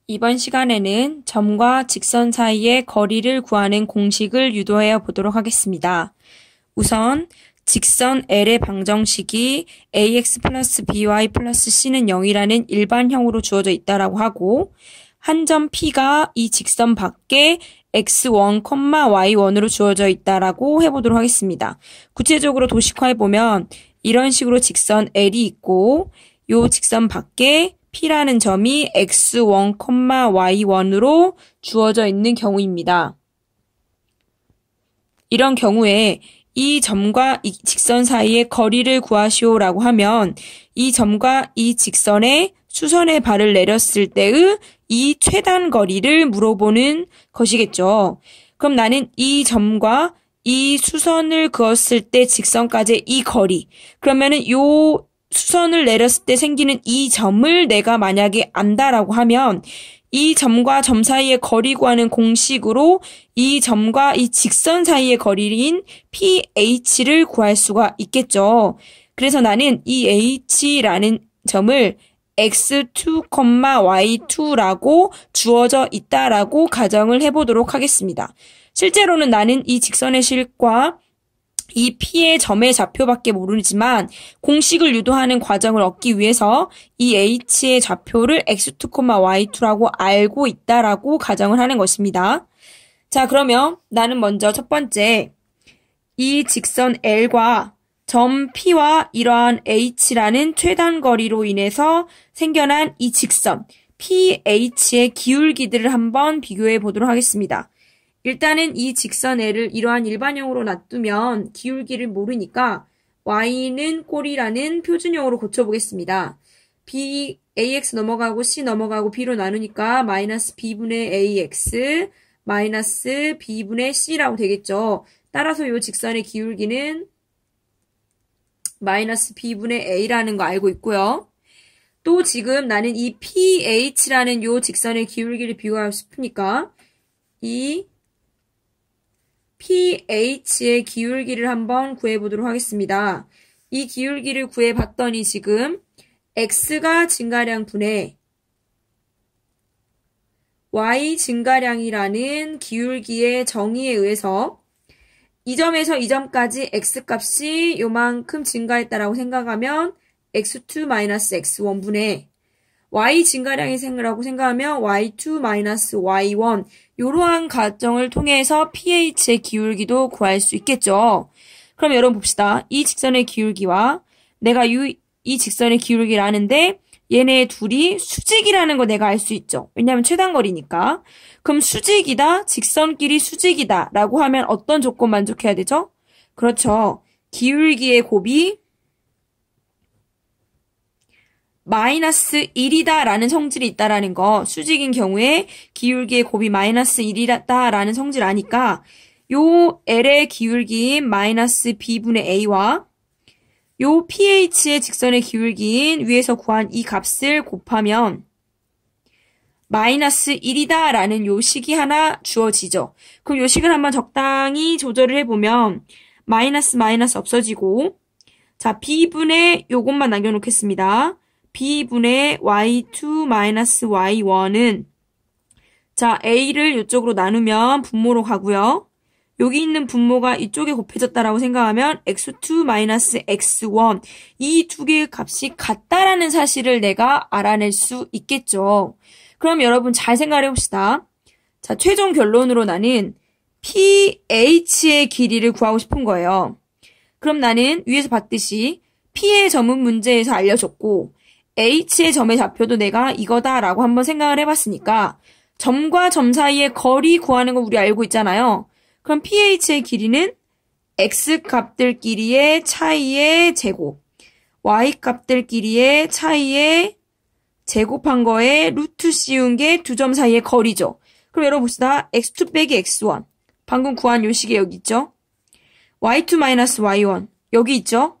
이번 시간에는 점과 직선 사이의 거리를 구하는 공식을 유도하여 보도록 하겠습니다. 우선 직선 L의 방정식이 ax 플러스 by 플러스 c는 0이라는 일반형으로 주어져 있다라고 하고 한 점 P가 이 직선 밖에 x1, y1으로 주어져 있다라고 해보도록 하겠습니다. 구체적으로 도식화해보면 이런 식으로 직선 L이 있고 이 직선 밖에 P라는 점이 x1, y1으로 주어져 있는 경우입니다. 이런 경우에 이 점과 이 직선 사이의 거리를 구하시오라고 하면 이 점과 이 직선의 수선의 발을 내렸을 때의 이 최단 거리를 물어보는 것이겠죠. 그럼 나는 이 점과 이 수선을 그었을 때 직선까지의 이 거리, 그러면은 요 수선을 내렸을 때 생기는 이 점을 내가 만약에 안다라고 하면 이 점과 점 사이의 거리 구하는 공식으로 이 점과 이 직선 사이의 거리인 PH를 구할 수가 있겠죠. 그래서 나는 이 H라는 점을 x2, y2라고 주어져 있다라고 가정을 해보도록 하겠습니다. 실제로는 나는 이 직선의 실과 이 P의 점의 좌표밖에 모르지만 공식을 유도하는 과정을 얻기 위해서 이 H의 좌표를 x2, y2라고 알고 있다라고 가정을 하는 것입니다. 자, 그러면 나는 먼저 첫 번째 이 직선 L과 점 P와 이러한 H라는 최단 거리로 인해서 생겨난 이 직선 PH의 기울기들을 한번 비교해 보도록 하겠습니다. 일단은 이 직선 L을 이러한 일반형으로 놔두면 기울기를 모르니까 y는 꼴이라는 표준형으로 고쳐보겠습니다. b, ax 넘어가고 c 넘어가고 b로 나누니까 마이너스 b분의 ax 마이너스 b분의 c라고 되겠죠. 따라서 이 직선의 기울기는 마이너스 b분의 a라는 거 알고 있고요. 또 지금 나는 이 ph라는 이 직선의 기울기를 비교하고 싶으니까 이 PH의 기울기를 한번 구해보도록 하겠습니다. 이 기울기를 구해봤더니 지금 X가 증가량 분의 Y 증가량이라는 기울기의 정의에 의해서 이 점에서 이 점까지 X값이 요만큼 증가했다라고 생각하면 x2-x1분의 y 증가량이 생기라고 생각하면 y2-y1 이러한 과정을 통해서 pH의 기울기도 구할 수 있겠죠. 그럼 여러분 봅시다. 이 직선의 기울기와 내가 이 직선의 기울기를 아는데 얘네 둘이 수직이라는 거 내가 알 수 있죠. 왜냐하면 최단거리니까. 그럼 수직이다, 직선끼리 수직이다 라고 하면 어떤 조건 만족해야 되죠? 그렇죠. 기울기의 곱이 마이너스 1이다 라는 성질이 있다라는 거, 수직인 경우에 기울기의 곱이 마이너스 1이다 라는 성질 아니까 요 L의 기울기인 마이너스 B분의 A와 요 PH의 직선의 기울기인 위에서 구한 이 값을 곱하면 마이너스 1이다 라는 요 식이 하나 주어지죠. 그럼 요 식을 한번 적당히 조절을 해보면 마이너스 없어지고 자 B분의 요것만 남겨놓겠습니다. B분의 y2-y1은 자 A를 이쪽으로 나누면 분모로 가고요. 여기 있는 분모가 이쪽에 곱해졌다라고 생각하면 x2-x1 이 두 개의 값이 같다라는 사실을 내가 알아낼 수 있겠죠. 그럼 여러분 잘 생각해 봅시다. 자, 최종 결론으로 나는 PH의 길이를 구하고 싶은 거예요. 그럼 나는 위에서 봤듯이 P의 점은 문제에서 알려줬고 H의 점의 좌표도 내가 이거다라고 한번 생각을 해봤으니까 점과 점 사이의 거리 구하는 거 우리 알고 있잖아요. 그럼 PH의 길이는 X값들끼리의 차이의 제곱, Y값들끼리의 차이의 제곱한 거에 루트 씌운 게 두 점 사이의 거리죠. 그럼 여러분 봅시다. x2 빼기 x1 방금 구한 요 식이 여기 있죠. y2-y1 여기 있죠.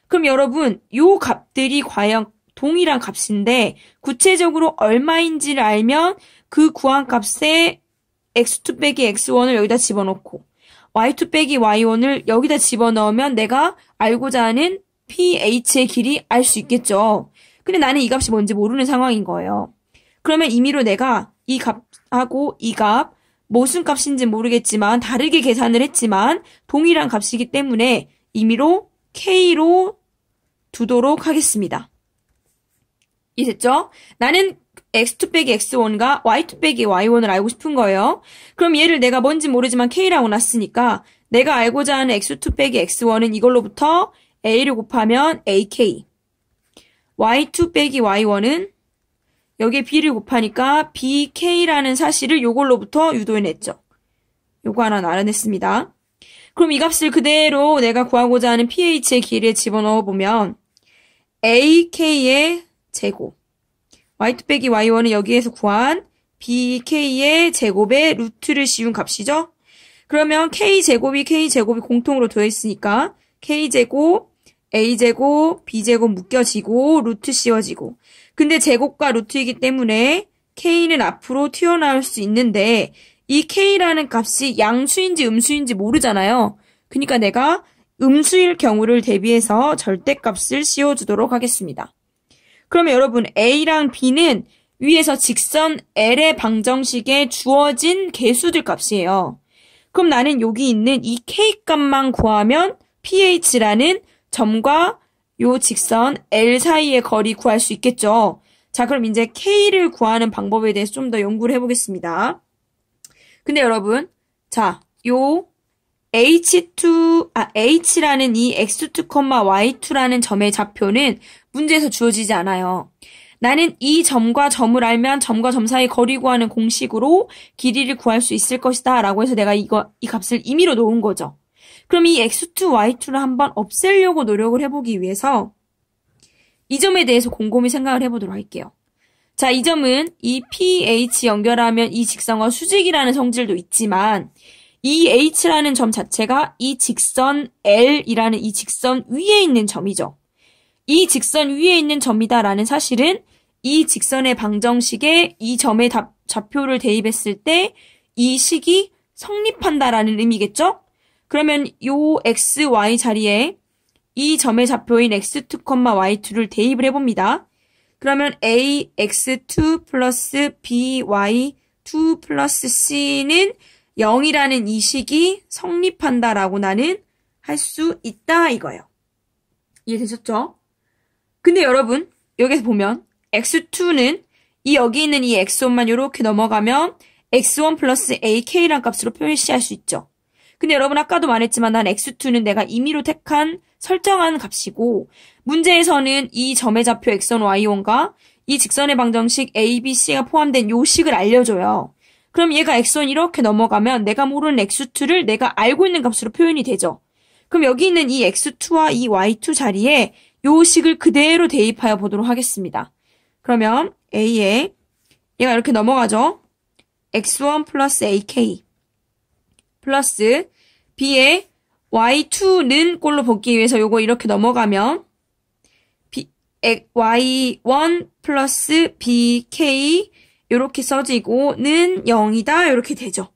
그럼 여러분 요 값들이 과연 동일한 값인데 구체적으로 얼마인지를 알면 그 구한 값에 x2 빼기 x1을 여기다 집어넣고 y2 빼기 y1을 여기다 집어넣으면 내가 알고자 하는 pH의 길이 알 수 있겠죠. 근데 나는 이 값이 뭔지 모르는 상황인 거예요. 그러면 임의로 내가 이 값하고 이 값, 무슨 값인지 모르겠지만 다르게 계산을 했지만 동일한 값이기 때문에 임의로 K로 두도록 하겠습니다. 이해됐죠? 나는 x2 빼기 x1과 y2 빼기 y1을 알고 싶은 거예요. 그럼 얘를 내가 뭔지 모르지만 K라고 놨으니까 내가 알고자 하는 x2 빼기 x1은 이걸로부터 a를 곱하면 ak, y2 빼기 y1은 여기에 b를 곱하니까 bk라는 사실을 요걸로부터 유도해냈죠. 요거 하나 알아냈습니다. 그럼 이 값을 그대로 내가 구하고자 하는 pH의 길이에 집어넣어보면 ak의 제곱, y2 빼기 y1은 여기에서 구한 bk의 제곱의 루트를 씌운 값이죠. 그러면 k제곱이 공통으로 되어있으니까 k제곱, a제곱, b제곱 묶여지고 루트 씌워지고, 근데 제곱과 루트이기 때문에 k는 앞으로 튀어나올 수 있는데 이 k라는 값이 양수인지 음수인지 모르잖아요. 그러니까 내가 음수일 경우를 대비해서 절대값을 씌워주도록 하겠습니다. 그러면 여러분 a랑 b는 위에서 직선 L의 방정식에 주어진 개수들 값이에요. 그럼 나는 여기 있는 이 K값만 구하면 pH라는 점과 요 직선 L 사이의 거리 구할 수 있겠죠. 자, 그럼 이제 K를 구하는 방법에 대해서 좀 더 연구를 해보겠습니다. 근데 여러분, 자, 요 H라는 이 x2, y2라는 점의 좌표는 문제에서 주어지지 않아요. 나는 이 점과 점을 알면 점과 점 사이 거리 구하는 공식으로 길이를 구할 수 있을 것이다 라고 해서 내가 이 값을 임의로 놓은 거죠. 그럼 이 x2, y2를 한번 없애려고 노력을 해보기 위해서 이 점에 대해서 곰곰이 생각을 해보도록 할게요. 자, 이 점은 이 pH 연결하면 이 직선과 수직이라는 성질도 있지만 이 h라는 점 자체가 이 직선 L이라는 이 직선 위에 있는 점이죠. 이 직선 위에 있는 점이다라는 사실은 이 직선의 방정식에 이 점의 좌표를 대입했을 때 이 식이 성립한다라는 의미겠죠? 그러면 요 x, y 자리에 이 점의 좌표인 x2, y2를 대입을 해봅니다. 그러면 ax2 플러스 by2 플러스 c는 0이라는 이 식이 성립한다라고 나는 할 수 있다 이거예요. 이해되셨죠? 근데 여러분 여기서 보면 x2는 여기 있는 이 x1만 이렇게 넘어가면 x1 플러스 ak란 값으로 표시할 수 있죠. 근데 여러분 아까도 말했지만 난 x2는 내가 임의로 택한 설정한 값이고 문제에서는 이 점의 좌표 x1, y1과 이 직선의 방정식 a, b, c가 포함된 요 식을 알려줘요. 그럼 얘가 x1 이렇게 넘어가면 내가 모르는 x2를 내가 알고 있는 값으로 표현이 되죠. 그럼 여기 있는 이 x2와 이 y2 자리에 요 식을 그대로 대입하여 보도록 하겠습니다. 그러면 a에 얘가 이렇게 넘어가죠. x1 플러스 ak 플러스 b에 y2는 꼴로 보기 위해서 요거 이렇게 넘어가면 y1 플러스 bk 이렇게 써지고는 0이다 이렇게 되죠.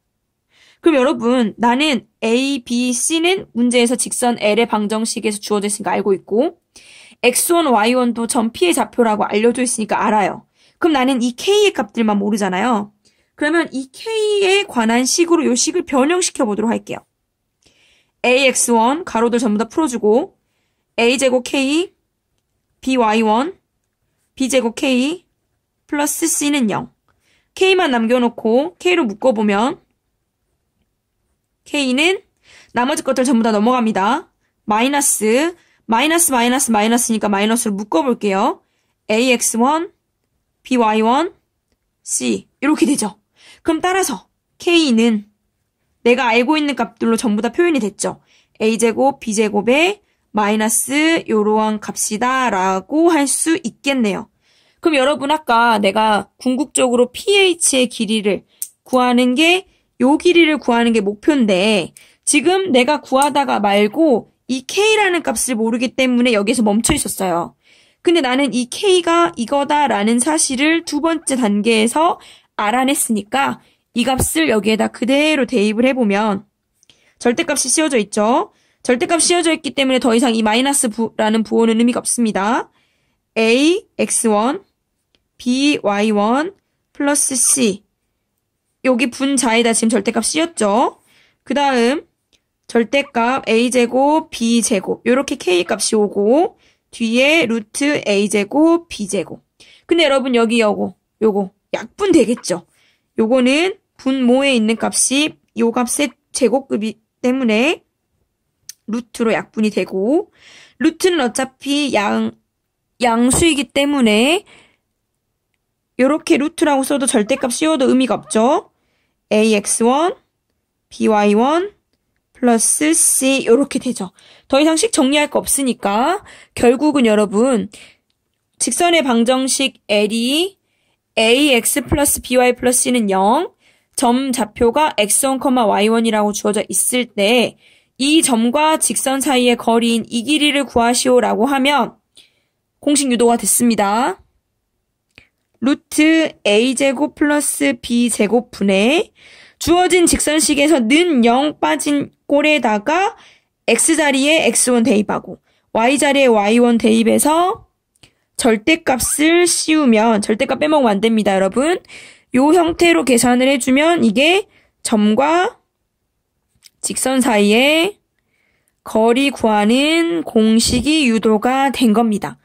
그럼 여러분 나는 a, b, c는 문제에서 직선 L의 방정식에서 주어져 있으니까 알고 있고 x1, y1도 점 P의 좌표라고 알려져 있으니까 알아요. 그럼 나는 이 k의 값들만 모르잖아요. 그러면 이 k에 관한 식으로 요 식을 변형시켜 보도록 할게요. ax1 가로들 전부 다 풀어주고 a제곱 k, by1, b제곱 k, 플러스 c는 0. k만 남겨놓고 k로 묶어보면 k는 나머지 것들 전부 다 넘어갑니다. 마이너스니까 마이너스를 묶어볼게요. ax1, by1, c 이렇게 되죠. 그럼 따라서 k는 내가 알고 있는 값들로 전부 다 표현이 됐죠. a제곱, b제곱에 마이너스 요러한 값이다 라고 할 수 있겠네요. 그럼 여러분 아까 내가 궁극적으로 pH의 길이를 구하는 게 요 길이를 구하는 게 목표인데 지금 내가 구하다가 말고 이 k라는 값을 모르기 때문에 여기서 멈춰 있었어요. 근데 나는 이 k가 이거다라는 사실을 두 번째 단계에서 알아냈으니까 이 값을 여기에다 그대로 대입을 해보면 절대값이 씌워져 있죠. 절대값이 씌워져 있기 때문에 더 이상 이 마이너스라는 부호는 의미가 없습니다. a, x1, b, y1, 플러스 C. 여기 분자에다 지금 절대값 C였죠? 그 다음 절대값 A제곱, B제곱. 요렇게 K값이 오고 뒤에 루트 A제곱, B제곱. 근데 여러분 여기 요거 약분 되겠죠? 요거는 분모에 있는 값이 요 값의 제곱급이 때문에 루트로 약분이 되고 루트는 어차피 양수이기 때문에 요렇게 루트라고 써도 절대값 씌워도 의미가 없죠? ax1, by1, 플러스 c 요렇게 되죠. 더 이상 식 정리할 거 없으니까 결국은 여러분 직선의 방정식 L이 ax 플러스 by 플러스 c는 0, 점 좌표가 x1, y1이라고 주어져 있을 때 이 점과 직선 사이의 거리인 이 길이를 구하시오라고 하면 공식 유도가 됐습니다. 루트 a제곱 플러스 b제곱 분의 주어진 직선식에서 는 0 빠진 꼴에다가 x자리에 x1 대입하고 y자리에 y1 대입해서 절대값을 씌우면 절대값 빼먹으면 안 됩니다, 여러분. 요 형태로 계산을 해주면 이게 점과 직선 사이에 거리 구하는 공식이 유도가 된 겁니다.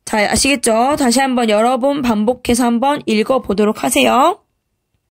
자, 아시겠죠? 다시 한번 여러 번 반복해서 한번 읽어보도록 하세요.